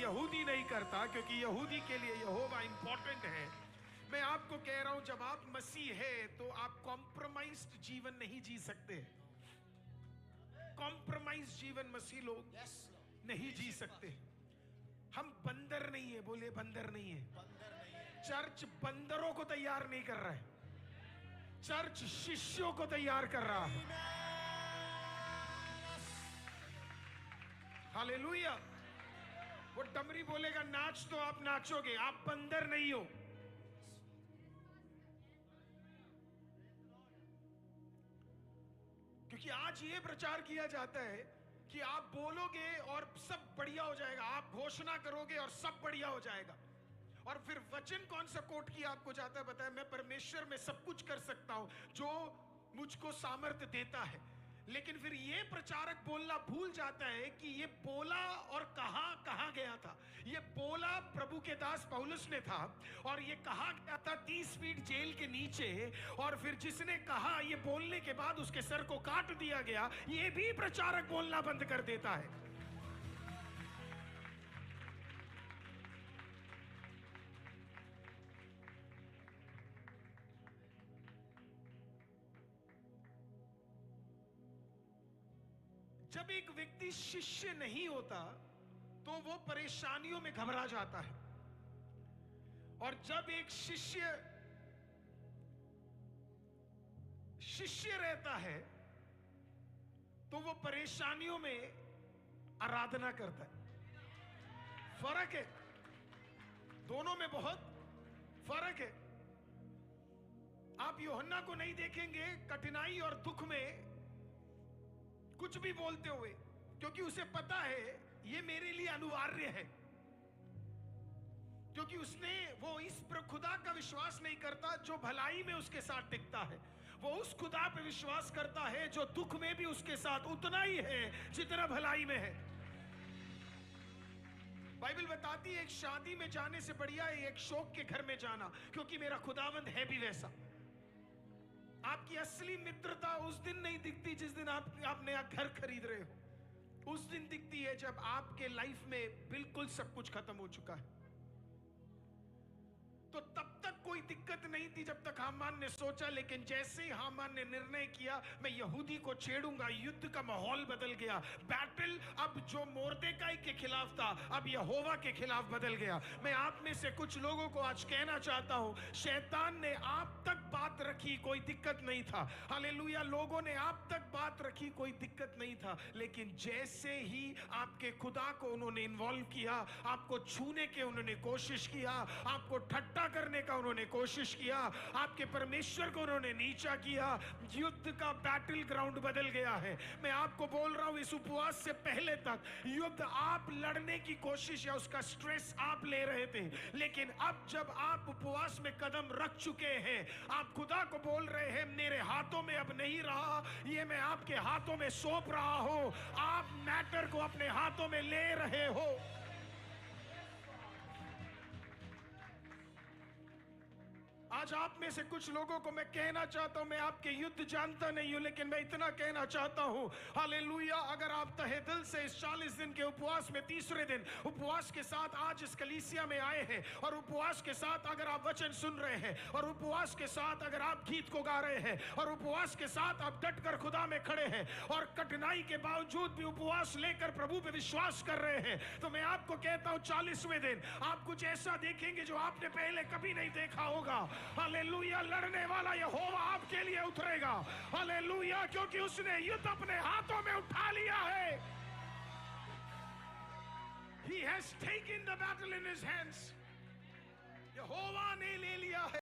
यहूदी नहीं करता, क्योंकि यहूदी के लिए यहोवा इंपॉर्टेंट है। मैं आपको कह रहा हूं, जब आप मसीह है तो आप कॉम्प्रोमाइज्ड जीवन नहीं जी सकते। कॉम्प्रोमाइज जीवन मसीह लोग नहीं जी सकते। हम बंदर नहीं है, बोले बंदर नहीं है। चर्च बंदरों को तैयार नहीं कर रहा है, चर्च शिष्यों को तैयार कर रहा है। हालेलुया। वो डमरी बोलेगा नाच, तो आप नाचोगे, आप बंदर नहीं हो। क्योंकि आज ये प्रचार किया जाता है कि आप बोलोगे और सब बढ़िया हो जाएगा, आप घोषणा करोगे और सब बढ़िया हो जाएगा। और फिर वचन कौन सा कोट किया आपको जाता है बताया, मैं परमेश्वर में सब कुछ कर सकता हूं जो मुझको सामर्थ्य देता है। लेकिन फिर ये प्रचारक बोलना भूल जाता है कि ये बोला और कहा गया था। ये बोला प्रभु के दास पौलुस ने था, और ये कहा गया था 30 फीट जेल के नीचे। और फिर जिसने कहा, ये बोलने के बाद उसके सर को काट दिया गया। ये भी प्रचारक बोलना बंद कर देता है। जब एक व्यक्ति शिष्य नहीं होता तो वो परेशानियों में घबरा जाता है, और जब एक शिष्य रहता है तो वो परेशानियों में आराधना करता है। फर्क है, दोनों में बहुत फर्क है। आप यूहन्ना को नहीं देखेंगे कठिनाई और दुख में कुछ भी बोलते हुए, क्योंकि उसे पता है ये मेरे लिए अनिवार्य है। क्योंकि वो इस पर खुदा का विश्वास नहीं करता जो भलाई में उसके साथ टिकता है। वो उस खुदा पे विश्वास करता है जो दुख में भी उसके साथ उतना ही है जितना भलाई में है। बाइबल बताती है एक शादी में जाने से बढ़िया है एक शोक के घर में जाना, क्योंकि मेरा खुदावंद है भी वैसा। आपकी असली मित्रता उस दिन नहीं दिखती जिस दिन आप नया घर खरीद रहे हो। उस दिन दिखती है जब आपके लाइफ में बिल्कुल सब कुछ खत्म हो चुका है। तो तब तक कोई दिक्कत नहीं थी जब तक हामान ने सोचा, लेकिन जैसे ही हामान ने निर्णय किया मैं यहूदी को छेड़ूंगा, युद्ध का माहौल बदल गया। बैटल अब जो मोर्देकाई के खिलाफ था अब यहोवा के खिलाफ बदल गया। मैं आप में से कुछ लोगों को आज कहना चाहता हूं, शैतान ने आप तक बात रखी, कोई दिक्कत नहीं था। हालेलुया। लोगों ने आप तक बात रखी, कोई दिक्कत नहीं था। लेकिन जैसे ही आपके खुदा को उन्होंने इन्वॉल्व किया, आपको छूने के उन्होंने कोशिश किया, आपको ठट्टा करने का उन्होंने कोशिश किया, आपके परमेश्वर को उन्होंने नीचा किया, युद्ध का बैटल ग्राउंड बदल गया है। मैं आपको बोल रहा हूं, इस उपवास से पहले तक युद्ध आप लड़ने की कोशिश या उसका स्ट्रेस आप ले रहे थे, लेकिन अब जब आप उपवास में कदम रख चुके हैं, आप खुदा को बोल रहे हैं मेरे हाथों में अब नहीं रहा, ये मैं आपके हाथों में सौंप रहा हूं। आप मैटर को अपने हाथों में ले रहे हो। आज आप में से कुछ लोगों को मैं कहना चाहता हूं, मैं आपके युद्ध जानता नहीं हूं, लेकिन मैं इतना कहना चाहता हूं, हालेलुया, अगर आप तहे दिल से इस 40 दिन के उपवास में तीसरे दिन उपवास के साथ आज इस कलीसिया में आए हैं, और उपवास के साथ अगर आप वचन सुन रहे हैं, और उपवास के साथ अगर आप गीत को गा रहे हैं, और उपवास के साथ आप डट कर खुदा में खड़े हैं, और कठिनाई के बावजूद भी उपवास लेकर प्रभु पे विश्वास कर रहे हैं, तो मैं आपको कहता हूं 40वें दिन आप कुछ ऐसा देखेंगे जो आपने पहले कभी नहीं देखा होगा। हालेलुया। लड़ने वाला यहोवा आपके लिए उतरेगा। हालेलुया। क्योंकि उसने युद्ध अपने हाथों में उठा लिया है। He has taken the battle in his hands. यहोवा ने ले लिया है।